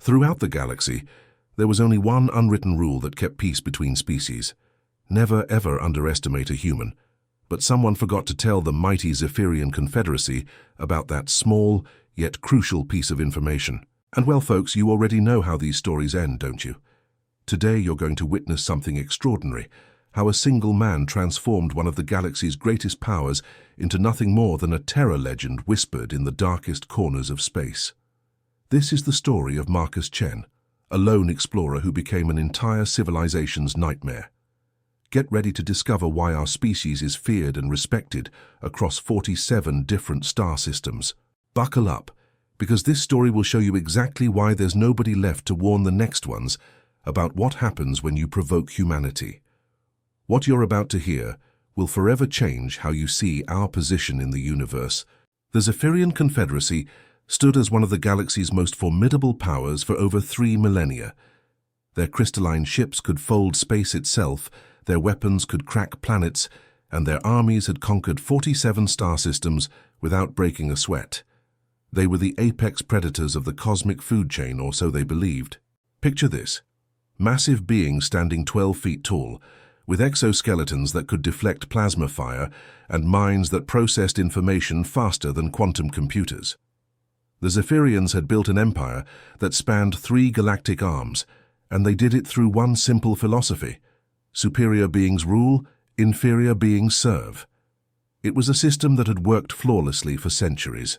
Throughout the galaxy, there was only one unwritten rule that kept peace between species. Never ever underestimate a human. But someone forgot to tell the mighty Zephyrian Confederacy about that small, yet crucial piece of information. And well, folks, you already know how these stories end, don't you? Today you're going to witness something extraordinary, how a single man transformed one of the galaxy's greatest powers into nothing more than a terror legend whispered in the darkest corners of space. This is the story of Marcus Chen, a lone explorer who became an entire civilization's nightmare. Get ready to discover why our species is feared and respected across 47 different star systems. Buckle up, because this story will show you exactly why there's nobody left to warn the next ones about what happens when you provoke humanity. What you're about to hear will forever change how you see our position in the universe. The Zephyrian Confederacy stood as one of the galaxy's most formidable powers for over 3 millennia. Their crystalline ships could fold space itself, their weapons could crack planets, and their armies had conquered 47 star systems without breaking a sweat. They were the apex predators of the cosmic food chain, or so they believed. Picture this: massive beings standing 12 feet tall, with exoskeletons that could deflect plasma fire and minds that processed information faster than quantum computers. The Zephyrians had built an empire that spanned 3 galactic arms, and they did it through one simple philosophy: superior beings rule, inferior beings serve. It was a system that had worked flawlessly for centuries.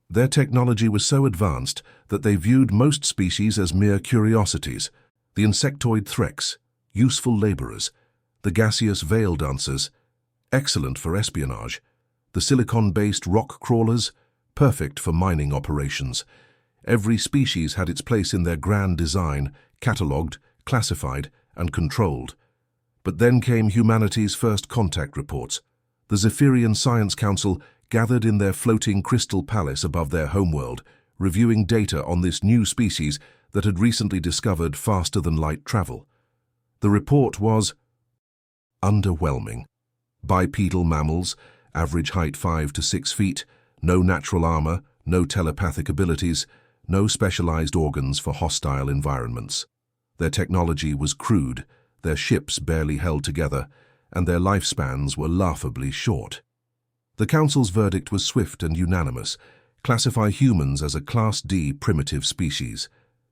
Their technology was so advanced that they viewed most species as mere curiosities: the insectoid Threx, useful laborers; the gaseous veil dancers, excellent for espionage; the silicon-based rock crawlers, perfect for mining operations. Every species had its place in their grand design, catalogued, classified, and controlled. But then came humanity's first contact reports. The Zephyrian Science Council gathered in their floating crystal palace above their homeworld, reviewing data on this new species that had recently discovered faster-than-light travel. The report was underwhelming. Bipedal mammals, average height 5 to 6 feet, no natural armor, no telepathic abilities, no specialized organs for hostile environments. Their technology was crude, their ships barely held together, and their lifespans were laughably short. The Council's verdict was swift and unanimous: classify humans as a Class D primitive species,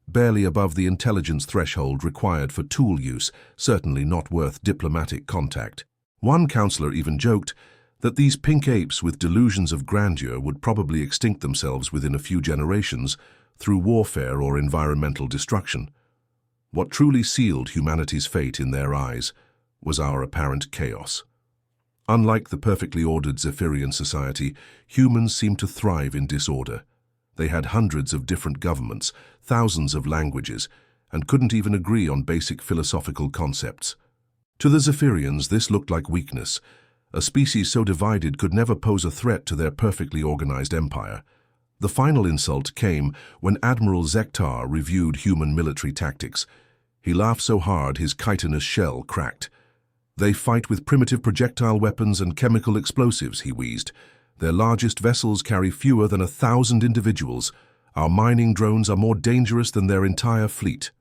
barely above the intelligence threshold required for tool use, certainly not worth diplomatic contact. One counselor even joked that these pink apes with delusions of grandeur would probably extinct themselves within a few generations through warfare or environmental destruction. What truly sealed humanity's fate in their eyes was our apparent chaos. Unlike the perfectly ordered Zephyrian society, humans seemed to thrive in disorder. They had hundreds of different governments, thousands of languages, and couldn't even agree on basic philosophical concepts. To the Zephyrians, this looked like weakness. A species so divided could never pose a threat to their perfectly organized empire. The final insult came when Admiral Zephyr reviewed human military tactics. He laughed so hard his chitinous shell cracked. "They fight with primitive projectile weapons and chemical explosives," he wheezed. "Their largest vessels carry fewer than 1,000 individuals. Our mining drones are more dangerous than their entire fleet."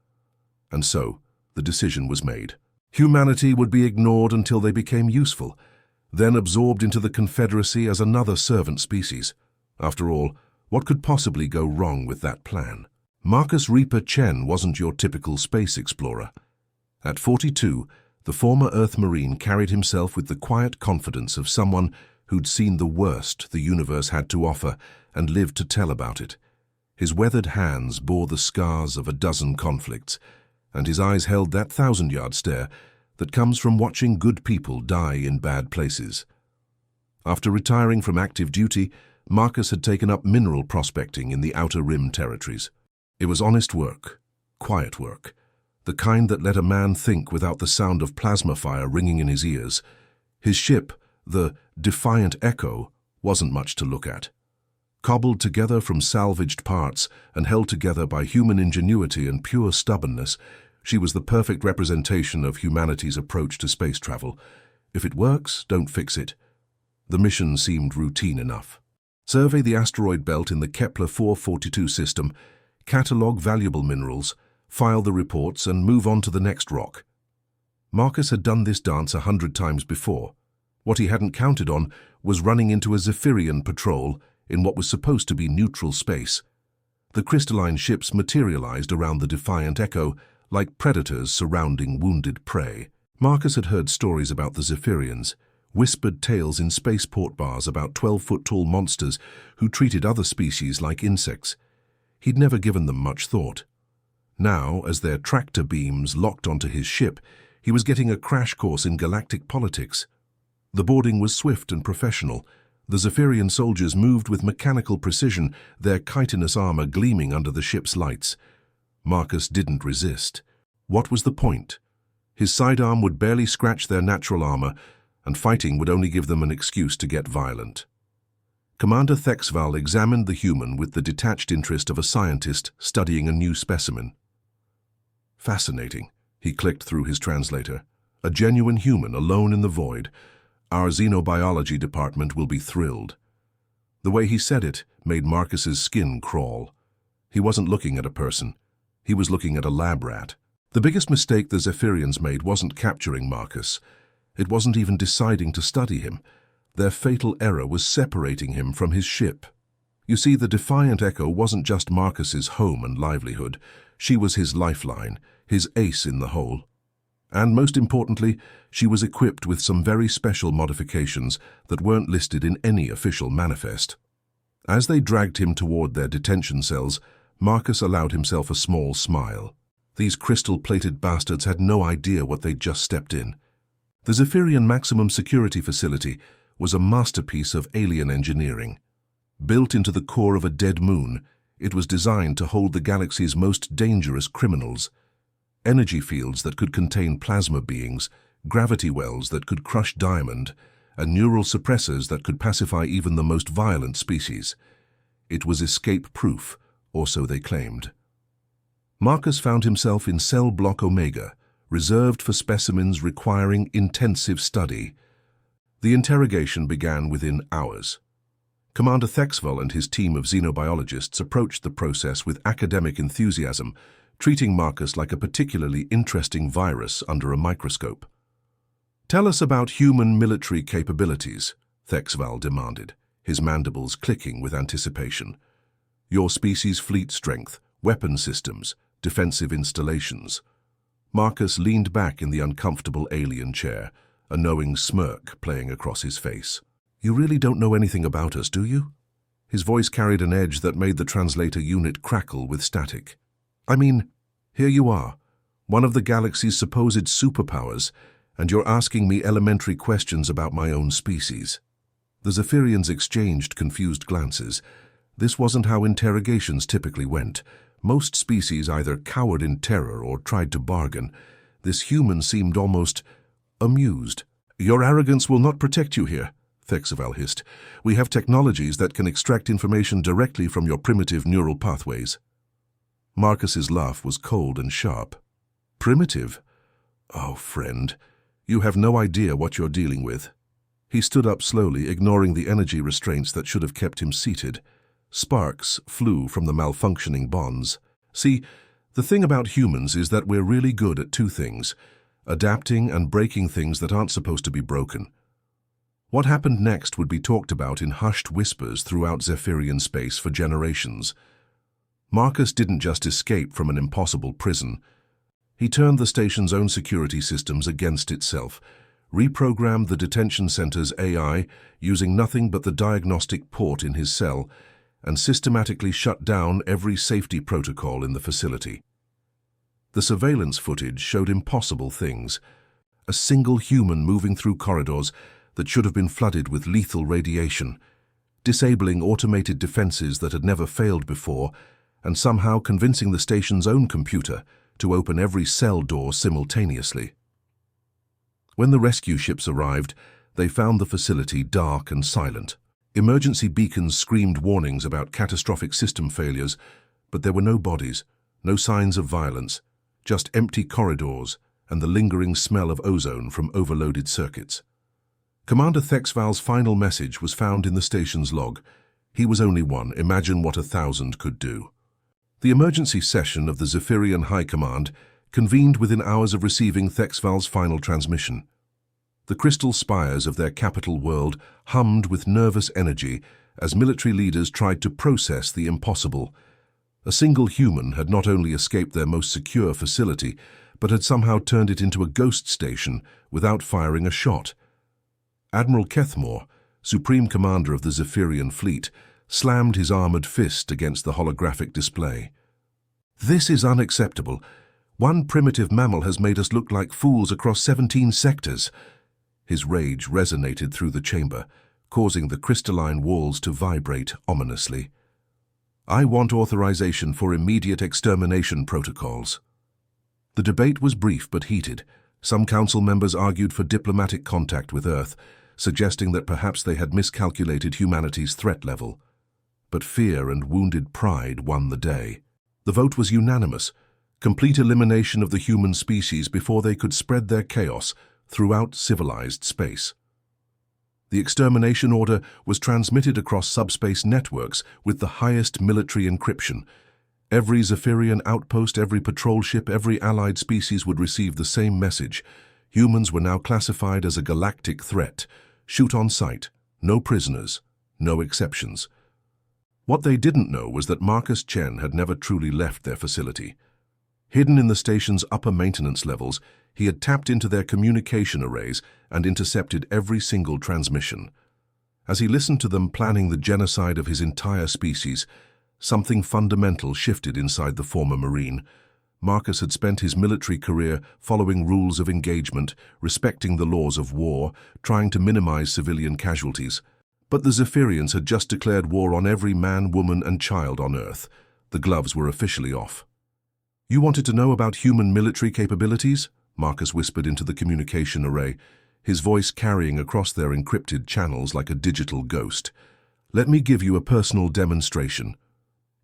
And so, the decision was made. Humanity would be ignored until they became useful, then absorbed into the Confederacy as another servant species. After all, what could possibly go wrong with that plan? Marcus Reaper Chen wasn't your typical space explorer. At 42, the former Earth Marine carried himself with the quiet confidence of someone who'd seen the worst the universe had to offer and lived to tell about it. His weathered hands bore the scars of a dozen conflicts, and his eyes held that 1,000-yard stare that comes from watching good people die in bad places. After retiring from active duty, Marcus had taken up mineral prospecting in the Outer Rim territories. It was honest work, quiet work, the kind that let a man think without the sound of plasma fire ringing in his ears. His ship, the Defiant Echo, wasn't much to look at. Cobbled together from salvaged parts and held together by human ingenuity and pure stubbornness, she was the perfect representation of humanity's approach to space travel. If it works, don't fix it. The mission seemed routine enough. Survey the asteroid belt in the Kepler 442 system, catalog valuable minerals, file the reports, and move on to the next rock. Marcus had done this dance 100 times before. What he hadn't counted on was running into a Zephyrian patrol in what was supposed to be neutral space. The crystalline ships materialized around the defiant Echo like predators surrounding wounded prey. Marcus had heard stories about the Zephyrians, whispered tales in spaceport bars about 12-foot-tall monsters who treated other species like insects. He'd never given them much thought. Now, as their tractor beams locked onto his ship, he was getting a crash course in galactic politics. The boarding was swift and professional. The Zephyrian soldiers moved with mechanical precision, their chitinous armor gleaming under the ship's lights. Marcus didn't resist. What was the point? His sidearm would barely scratch their natural armor, and fighting would only give them an excuse to get violent. Commander Thexval examined the human with the detached interest of a scientist studying a new specimen. Fascinating, he clicked through his translator. A genuine human alone in the void. Our xenobiology department will be thrilled. The way he said it made Marcus's skin crawl. He wasn't looking at a person. He was looking at a lab rat. The biggest mistake the Zephyrians made wasn't capturing Marcus. It wasn't even deciding to study him. Their fatal error was separating him from his ship. You see, the defiant Echo wasn't just Marcus's home and livelihood. She was his lifeline, his ace in the hole. And most importantly, she was equipped with some very special modifications that weren't listed in any official manifest. As they dragged him toward their detention cells, Marcus allowed himself a small smile. These crystal-plated bastards had no idea what they'd just stepped in. The Zephyrian Maximum Security Facility was a masterpiece of alien engineering. Built into the core of a dead moon, it was designed to hold the galaxy's most dangerous criminals. Energy fields that could contain plasma beings, gravity wells that could crush diamond, and neural suppressors that could pacify even the most violent species. It was escape-proof, or so they claimed. Marcus found himself in Cell Block Omega, reserved for specimens requiring intensive study. The interrogation began within hours. Commander Thexval and his team of xenobiologists approached the process with academic enthusiasm, treating Marcus like a particularly interesting virus under a microscope. "Tell us about human military capabilities," Thexval demanded, his mandibles clicking with anticipation. "Your species' fleet strength, weapon systems, defensive installations." Marcus leaned back in the uncomfortable alien chair, a knowing smirk playing across his face. "You really don't know anything about us, do you?" His voice carried an edge that made the translator unit crackle with static. "I mean, here you are, one of the galaxy's supposed superpowers, and you're asking me elementary questions about my own species." The Zephyrians exchanged confused glances. This wasn't how interrogations typically went. Most species either cowered in terror or tried to bargain. This human seemed almost amused. "Your arrogance will not protect you here," Thexval hissed. "We have technologies that can extract information directly from your primitive neural pathways." Marcus's laugh was cold and sharp. "Primitive? Oh, friend, you have no idea what you're dealing with." He stood up slowly, ignoring the energy restraints that should have kept him seated. Sparks flew from the malfunctioning bonds. "See, the thing about humans is that we're really good at two things: adapting and breaking things that aren't supposed to be broken." What happened next would be talked about in hushed whispers throughout Zephyrian space for generations. Marcus didn't just escape from an impossible prison. He turned the station's own security systems against itself, reprogrammed the detention center's AI using nothing but the diagnostic port in his cell, and systematically shut down every safety protocol in the facility. The surveillance footage showed impossible things. A single human moving through corridors that should have been flooded with lethal radiation, disabling automated defenses that had never failed before, and somehow convincing the station's own computer to open every cell door simultaneously. When the rescue ships arrived, they found the facility dark and silent. Emergency beacons screamed warnings about catastrophic system failures, but there were no bodies, no signs of violence, just empty corridors and the lingering smell of ozone from overloaded circuits. Commander Thexval's final message was found in the station's log. He was only one. Imagine what 1,000 could do. The emergency session of the Zephyrian High Command convened within hours of receiving Thexval's final transmission. The crystal spires of their capital world hummed with nervous energy as military leaders tried to process the impossible. A single human had not only escaped their most secure facility, but had somehow turned it into a ghost station without firing a shot. Admiral Kethmore, Supreme Commander of the Zephyrian fleet, slammed his armored fist against the holographic display. "This is unacceptable. One primitive mammal has made us look like fools across 17 sectors." His rage resonated through the chamber, causing the crystalline walls to vibrate ominously. "I want authorization for immediate extermination protocols." The debate was brief but heated. Some council members argued for diplomatic contact with Earth, suggesting that perhaps they had miscalculated humanity's threat level. But fear and wounded pride won the day. The vote was unanimous: complete elimination of the human species before they could spread their chaos throughout civilized space. The extermination order was transmitted across subspace networks with the highest military encryption. Every Zephyrian outpost, every patrol ship, every allied species would receive the same message. Humans were now classified as a galactic threat. Shoot on sight, no prisoners, no exceptions. What they didn't know was that Marcus Chen had never truly left their facility. Hidden in the station's upper maintenance levels, he had tapped into their communication arrays and intercepted every single transmission. As he listened to them planning the genocide of his entire species, something fundamental shifted inside the former Marine. Marcus had spent his military career following rules of engagement, respecting the laws of war, trying to minimize civilian casualties. But the Zephyrians had just declared war on every man, woman, and child on Earth. The gloves were officially off. "You wanted to know about human military capabilities?" Marcus whispered into the communication array, his voice carrying across their encrypted channels like a digital ghost. "Let me give you a personal demonstration."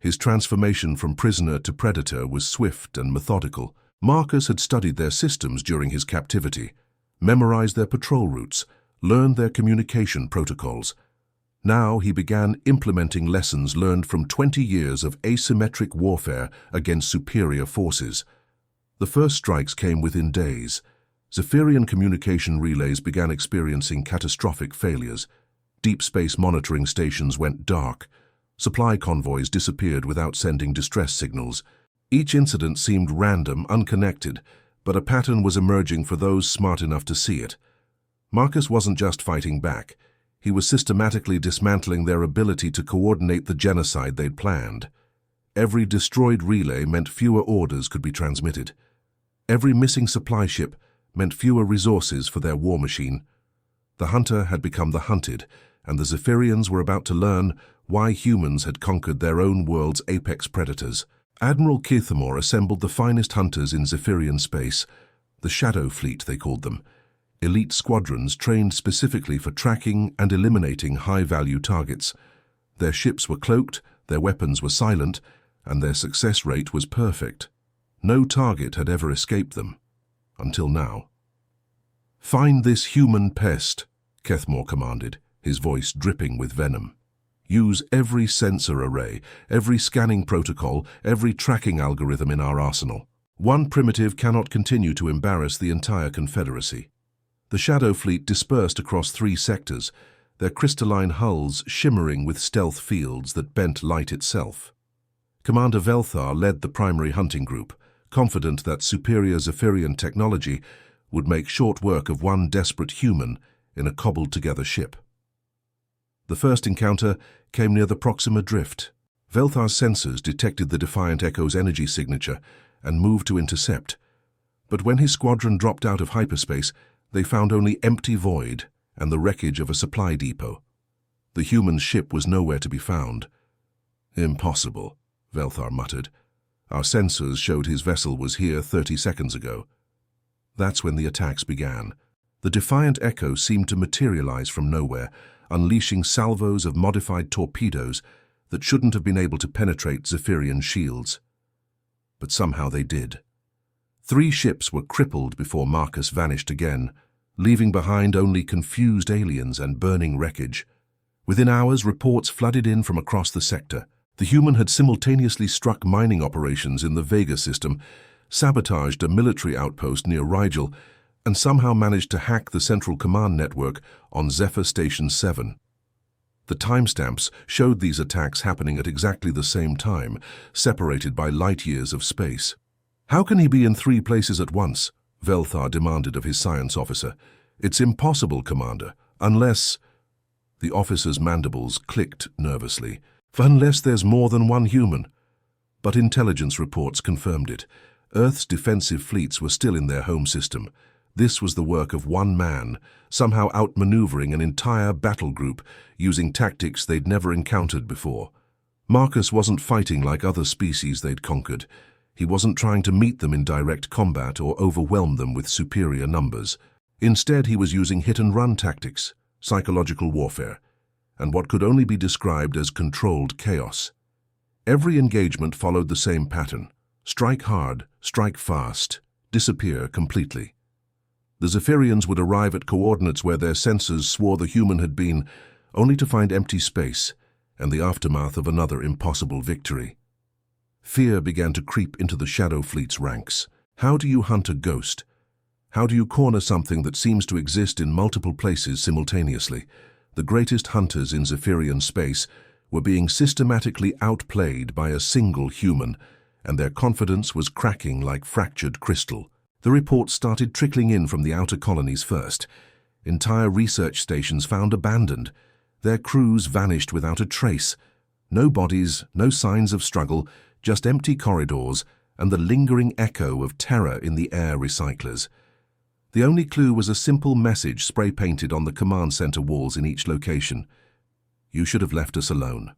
His transformation from prisoner to predator was swift and methodical. Marcus had studied their systems during his captivity, memorized their patrol routes, learned their communication protocols. Now he began implementing lessons learned from 20 years of asymmetric warfare against superior forces. The first strikes came within days. Zephyrian communication relays began experiencing catastrophic failures. Deep space monitoring stations went dark. Supply convoys disappeared without sending distress signals. Each incident seemed random, unconnected, but a pattern was emerging for those smart enough to see it. Marcus wasn't just fighting back. He was systematically dismantling their ability to coordinate the genocide they'd planned. Every destroyed relay meant fewer orders could be transmitted. Every missing supply ship meant fewer resources for their war machine. The hunter had become the hunted, and the Zephyrians were about to learn why humans had conquered their own world's apex predators. Admiral Kethmore assembled the finest hunters in Zephyrian space, the Shadow Fleet they called them, elite squadrons trained specifically for tracking and eliminating high-value targets. Their ships were cloaked, their weapons were silent, and their success rate was perfect. No target had ever escaped them, until now. "Find this human pest," Kethmore commanded, his voice dripping with venom. "Use every sensor array, every scanning protocol, every tracking algorithm in our arsenal. One primitive cannot continue to embarrass the entire Confederacy." The Shadow Fleet dispersed across 3 sectors, their crystalline hulls shimmering with stealth fields that bent light itself. Commander Velthar led the primary hunting group, confident that superior Zephyrian technology would make short work of one desperate human in a cobbled-together ship. The first encounter came near the Proxima Drift. Velthar's sensors detected the Defiant Echo's energy signature and moved to intercept. But when his squadron dropped out of hyperspace, they found only empty void and the wreckage of a supply depot. The human ship was nowhere to be found. "Impossible," Velthar muttered. "Our sensors showed his vessel was here 30 seconds ago." That's when the attacks began. The Defiant Echo seemed to materialize from nowhere, unleashing salvos of modified torpedoes that shouldn't have been able to penetrate Zephyrian shields. But somehow they did. 3 ships were crippled before Marcus vanished again, leaving behind only confused aliens and burning wreckage. Within hours, reports flooded in from across the sector. The human had simultaneously struck mining operations in the Vega system, sabotaged a military outpost near Rigel, and somehow managed to hack the Central Command network on Zephyr Station 7. The timestamps showed these attacks happening at exactly the same time, separated by light years of space. "How can he be in 3 places at once?" Velthar demanded of his science officer. "It's impossible, Commander, unless—" The officer's mandibles clicked nervously. "Unless there's more than one human." But intelligence reports confirmed it. Earth's defensive fleets were still in their home system. This was the work of one man, somehow outmaneuvering an entire battle group using tactics they'd never encountered before. Marcus wasn't fighting like other species they'd conquered. He wasn't trying to meet them in direct combat or overwhelm them with superior numbers. Instead, he was using hit-and-run tactics, psychological warfare, and what could only be described as controlled chaos. Every engagement followed the same pattern: strike hard, strike fast, disappear completely. The Zephyrians would arrive at coordinates where their sensors swore the human had been, only to find empty space and the aftermath of another impossible victory. Fear began to creep into the Shadow Fleet's ranks. How do you hunt a ghost? How do you corner something that seems to exist in multiple places simultaneously? The greatest hunters in Zephyrian space were being systematically outplayed by a single human, and their confidence was cracking like fractured crystal. The reports started trickling in from the outer colonies first. Entire research stations found abandoned. Their crews vanished without a trace. No bodies, no signs of struggle, just empty corridors and the lingering echo of terror in the air recyclers. The only clue was a simple message spray-painted on the command center walls in each location. "You should have left us alone."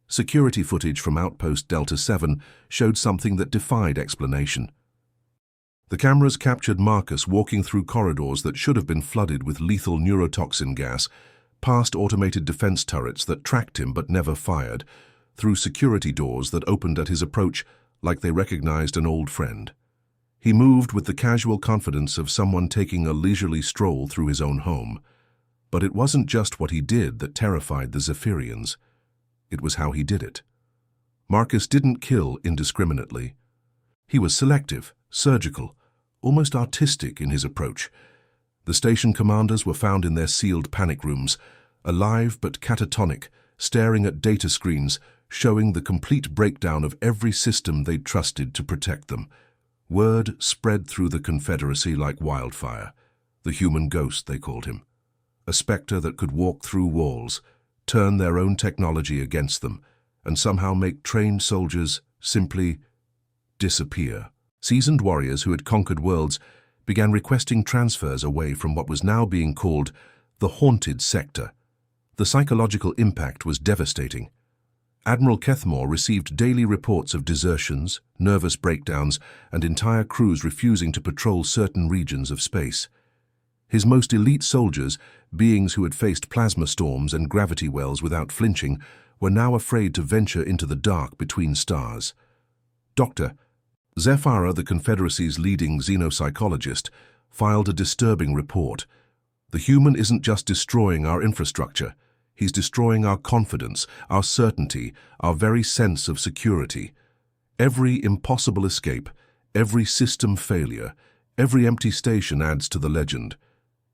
Security footage from Outpost Delta 7 showed something that defied explanation. The cameras captured Marcus walking through corridors that should have been flooded with lethal neurotoxin gas, past automated defense turrets that tracked him but never fired, through security doors that opened at his approach like they recognized an old friend. He moved with the casual confidence of someone taking a leisurely stroll through his own home. But it wasn't just what he did that terrified the Zephyrians. It was how he did it. Marcus didn't kill indiscriminately. He was selective, surgical, almost artistic in his approach. The station commanders were found in their sealed panic rooms, alive but catatonic, staring at data screens showing the complete breakdown of every system they'd trusted to protect them. Word spread through the Confederacy like wildfire. The human ghost, they called him. A specter that could walk through walls, turn their own technology against them, and somehow make trained soldiers simply disappear. Seasoned warriors who had conquered worlds began requesting transfers away from what was now being called the haunted sector. The psychological impact was devastating. Admiral Kethmore received daily reports of desertions, nervous breakdowns, and entire crews refusing to patrol certain regions of space. His most elite soldiers, beings who had faced plasma storms and gravity wells without flinching, were now afraid to venture into the dark between stars. Dr. Zephyr, the Confederacy's leading xenopsychologist, filed a disturbing report. "The human isn't just destroying our infrastructure. He's destroying our confidence, our certainty, our very sense of security. Every impossible escape, every system failure, every empty station adds to the legend.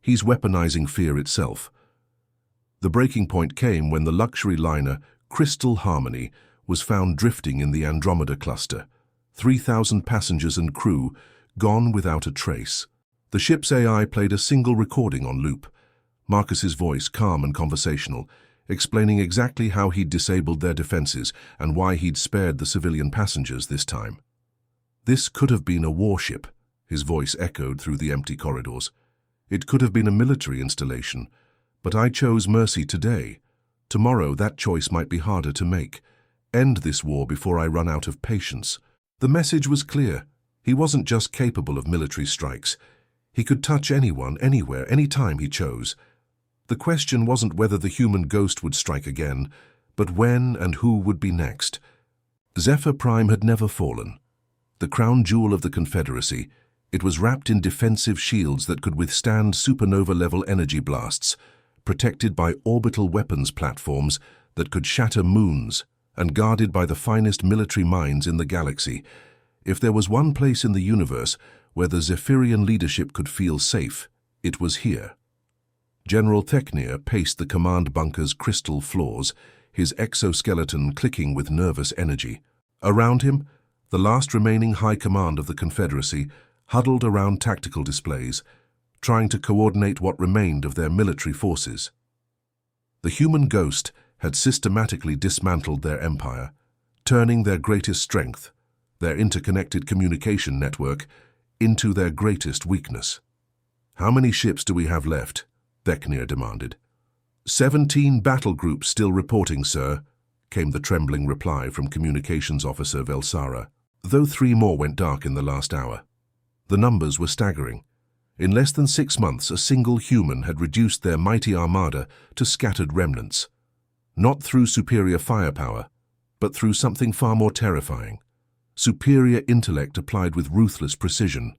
He's weaponizing fear itself." The breaking point came when the luxury liner Crystal Harmony was found drifting in the Andromeda cluster. 3,000 passengers and crew gone without a trace. The ship's AI played a single recording on loop. Marcus's voice, calm and conversational, explaining exactly how he'd disabled their defenses and why he'd spared the civilian passengers this time. "This could have been a warship," his voice echoed through the empty corridors. "It could have been a military installation, but I chose mercy today. Tomorrow that choice might be harder to make. End this war before I run out of patience." The message was clear. He wasn't just capable of military strikes. He could touch anyone, anywhere, anytime he chose. The question wasn't whether the human ghost would strike again, but when and who would be next. Zephyr Prime had never fallen. The crown jewel of the Confederacy, it was wrapped in defensive shields that could withstand supernova-level energy blasts, protected by orbital weapons platforms that could shatter moons and guarded by the finest military minds in the galaxy. If there was one place in the universe where the Zephyrian leadership could feel safe, it was here. General Theknir paced the command bunker's crystal floors, his exoskeleton clicking with nervous energy. Around him, the last remaining high command of the Confederacy huddled around tactical displays, trying to coordinate what remained of their military forces. The human ghost had systematically dismantled their empire, turning their greatest strength, their interconnected communication network, into their greatest weakness. "How many ships do we have left?" Theknir demanded. 17 battle groups still reporting, sir," came the trembling reply from Communications Officer Velsara, though 3 more went dark in the last hour. The numbers were staggering. In less than 6 months, a single human had reduced their mighty armada to scattered remnants. Not through superior firepower, but through something far more terrifying. Superior intellect applied with ruthless precision.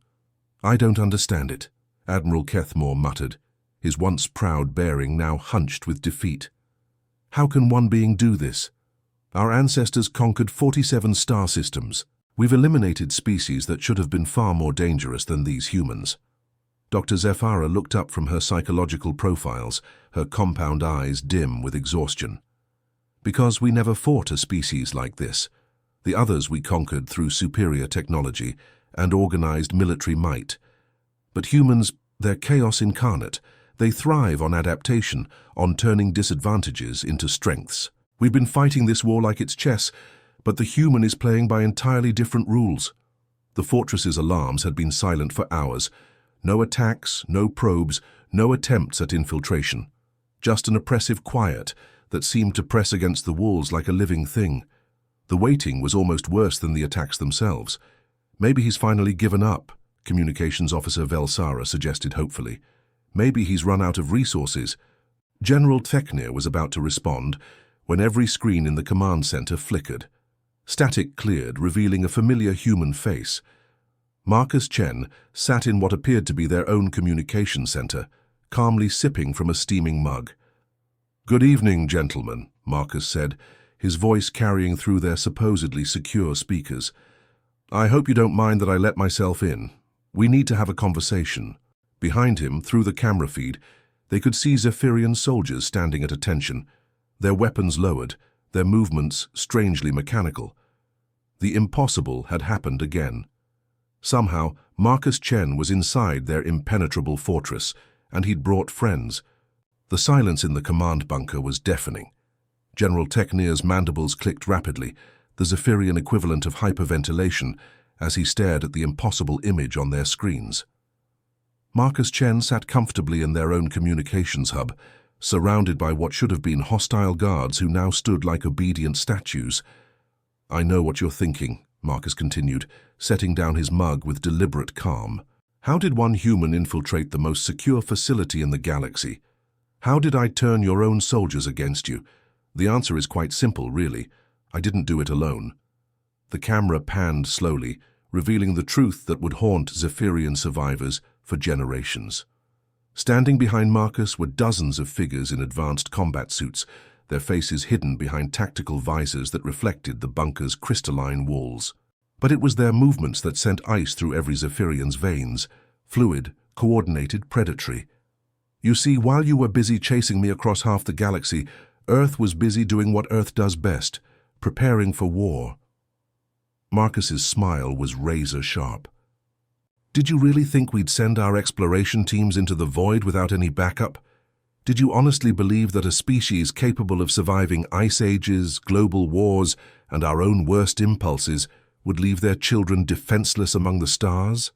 "I don't understand it," Admiral Kethmore muttered, his once proud bearing now hunched with defeat. "How can one being do this? Our ancestors conquered 47 star systems. We've eliminated species that should have been far more dangerous than these humans." Dr. Zephyra looked up from her psychological profiles, her compound eyes dim with exhaustion. "Because we never fought a species like this. The others we conquered through superior technology and organized military might. But humans, they're chaos incarnate. They thrive on adaptation, on turning disadvantages into strengths. We've been fighting this war like it's chess, but the human is playing by entirely different rules." The fortress's alarms had been silent for hours. No attacks, no probes, no attempts at infiltration. Just an oppressive quiet that seemed to press against the walls like a living thing. The waiting was almost worse than the attacks themselves. "Maybe he's finally given up," Communications Officer Velsara suggested hopefully. "Maybe he's run out of resources." General Theknir was about to respond when every screen in the command center flickered. Static cleared, revealing a familiar human face. Marcus Chen sat in what appeared to be their own communication center, calmly sipping from a steaming mug. "Good evening, gentlemen," Marcus said, his voice carrying through their supposedly secure speakers. "I hope you don't mind that I let myself in. We need to have a conversation." Behind him, through the camera feed, they could see Zephyrian soldiers standing at attention, their weapons lowered, their movements strangely mechanical. The impossible had happened again. Somehow, Marcus Chen was inside their impenetrable fortress, and he'd brought friends. The silence in the command bunker was deafening. General Theknir's mandibles clicked rapidly, the Zephyrian equivalent of hyperventilation, as he stared at the impossible image on their screens. Marcus Chen sat comfortably in their own communications hub, surrounded by what should have been hostile guards who now stood like obedient statues. "I know what you're thinking," Marcus continued, setting down his mug with deliberate calm. "How did one human infiltrate the most secure facility in the galaxy? How did I turn your own soldiers against you? The answer is quite simple, really. I didn't do it alone." The camera panned slowly, revealing the truth that would haunt Zephyrian survivors for generations. Standing behind Marcus were dozens of figures in advanced combat suits, their faces hidden behind tactical visors that reflected the bunker's crystalline walls. But it was their movements that sent ice through every Zephyrian's veins, fluid, coordinated, predatory. "You see, while you were busy chasing me across half the galaxy, Earth was busy doing what Earth does best, preparing for war." Marcus's smile was razor-sharp. "Did you really think we'd send our exploration teams into the void without any backup? Did you honestly believe that a species capable of surviving ice ages, global wars, and our own worst impulses would leave their children defenseless among the stars?"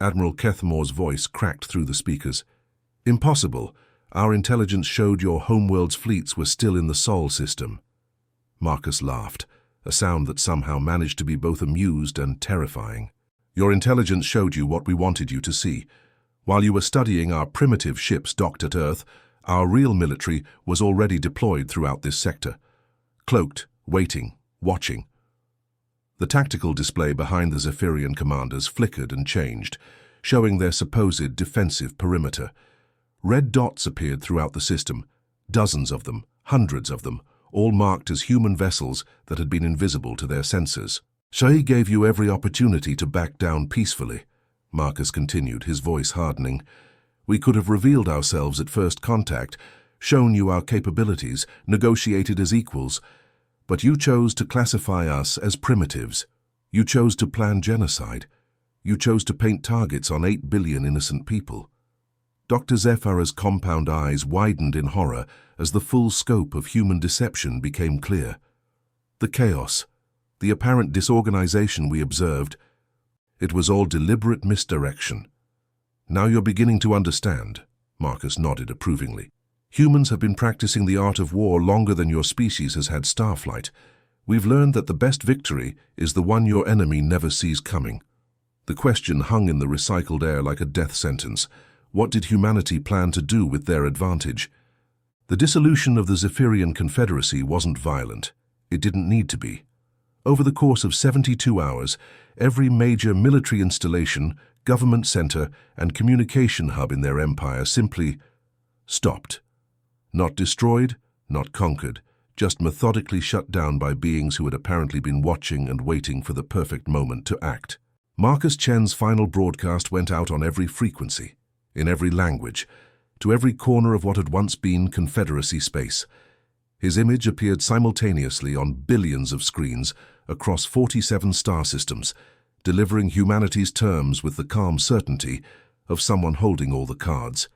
Admiral Kethmore's voice cracked through the speakers. "Impossible. Our intelligence showed your homeworld's fleets were still in the Sol system." Marcus laughed, a sound that somehow managed to be both amused and terrifying. "Your intelligence showed you what we wanted you to see. While you were studying our primitive ships docked at Earth, our real military was already deployed throughout this sector. Cloaked, waiting, watching." The tactical display behind the Zephyrian commanders flickered and changed, showing their supposed defensive perimeter. Red dots appeared throughout the system, dozens of them, hundreds of them, all marked as human vessels that had been invisible to their sensors. "Shai gave you every opportunity to back down peacefully," Marcus continued, his voice hardening. "We could have revealed ourselves at first contact, shown you our capabilities, negotiated as equals. But you chose to classify us as primitives. You chose to plan genocide. You chose to paint targets on 8 billion innocent people." Dr. Zephyr's compound eyes widened in horror as the full scope of human deception became clear. The chaos, the apparent disorganization we observed, it was all deliberate misdirection. "Now you're beginning to understand," Marcus nodded approvingly. "Humans have been practicing the art of war longer than your species has had starflight. We've learned that the best victory is the one your enemy never sees coming." The question hung in the recycled air like a death sentence. What did humanity plan to do with their advantage? The dissolution of the Zephyrian Confederacy wasn't violent. It didn't need to be. Over the course of 72 hours, every major military installation, government center, and communication hub in their empire simply stopped. Not destroyed, not conquered, just methodically shut down by beings who had apparently been watching and waiting for the perfect moment to act. Marcus Chen's final broadcast went out on every frequency, in every language, to every corner of what had once been Confederacy space. His image appeared simultaneously on billions of screens across 47 star systems, delivering humanity's terms with the calm certainty of someone holding all the cards.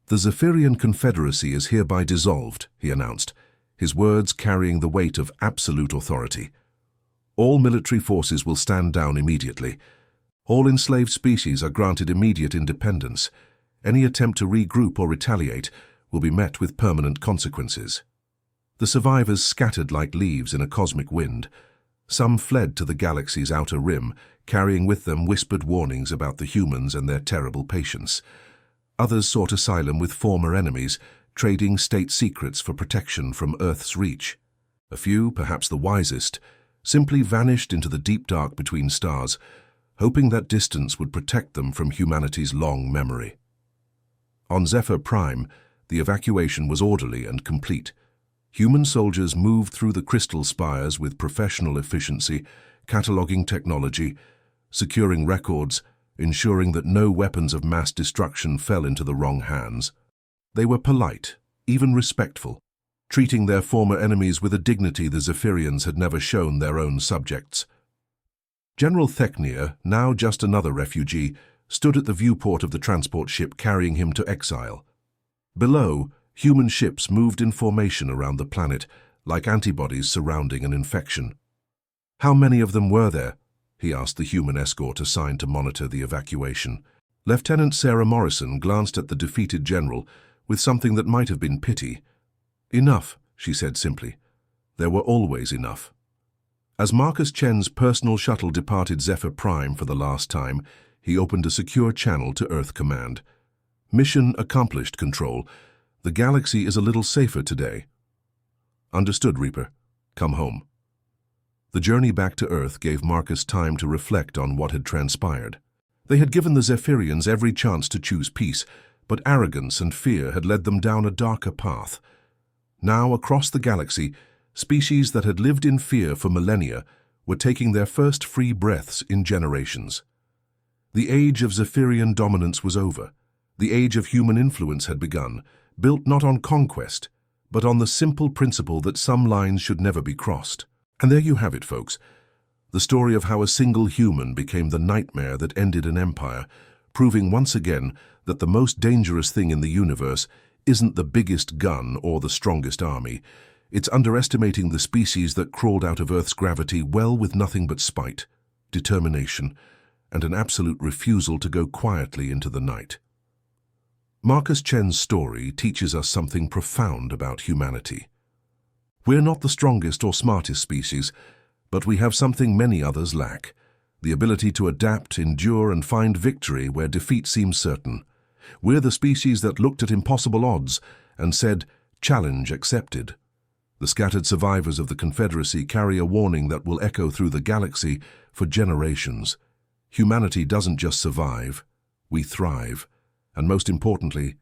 "The Zephyrian Confederacy is hereby dissolved," he announced, his words carrying the weight of absolute authority. "All military forces will stand down immediately. All enslaved species are granted immediate independence. Any attempt to regroup or retaliate will be met with permanent consequences." The survivors scattered like leaves in a cosmic wind. Some fled to the galaxy's outer rim, carrying with them whispered warnings about the humans and their terrible patience. Others sought asylum with former enemies, trading state secrets for protection from Earth's reach. A few, perhaps the wisest, simply vanished into the deep dark between stars, hoping that distance would protect them from humanity's long memory. On Zephyr Prime, the evacuation was orderly and complete. Human soldiers moved through the crystal spires with professional efficiency, cataloging technology, securing records, ensuring that no weapons of mass destruction fell into the wrong hands. They were polite, even respectful, treating their former enemies with a dignity the Zephyrians had never shown their own subjects. General Theknir, now just another refugee, stood at the viewport of the transport ship carrying him to exile. Below, human ships moved in formation around the planet, like antibodies surrounding an infection. "How many of them were there?" he asked the human escort assigned to monitor the evacuation. Lieutenant Sarah Morrison glanced at the defeated general with something that might have been pity. "Enough," she said simply. "There were always enough." As Marcus Chen's personal shuttle departed Zephyr Prime for the last time, he opened a secure channel to Earth Command. "Mission accomplished, Control. The galaxy is a little safer today." "Understood, Reaper. Come home." The journey back to Earth gave Marcus time to reflect on what had transpired. They had given the Zephyrians every chance to choose peace, but arrogance and fear had led them down a darker path. Now, across the galaxy, species that had lived in fear for millennia were taking their first free breaths in generations. The age of Zephyrian dominance was over. The age of human influence had begun, built not on conquest, but on the simple principle that some lines should never be crossed. And there you have it, folks. The story of how a single human became the nightmare that ended an empire, proving once again that the most dangerous thing in the universe isn't the biggest gun or the strongest army. It's underestimating the species that crawled out of Earth's gravity well with nothing but spite, determination, and an absolute refusal to go quietly into the night. Marcus Chen's story teaches us something profound about humanity. We're not the strongest or smartest species, but we have something many others lack: the ability to adapt, endure, and find victory where defeat seems certain. We're the species that looked at impossible odds and said, "Challenge accepted." The scattered survivors of the Confederacy carry a warning that will echo through the galaxy for generations. Humanity doesn't just survive, we thrive. And most importantly,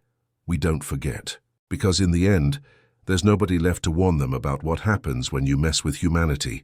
we don't forget. Because in the end, There's nobody left to warn them about what happens when you mess with humanity.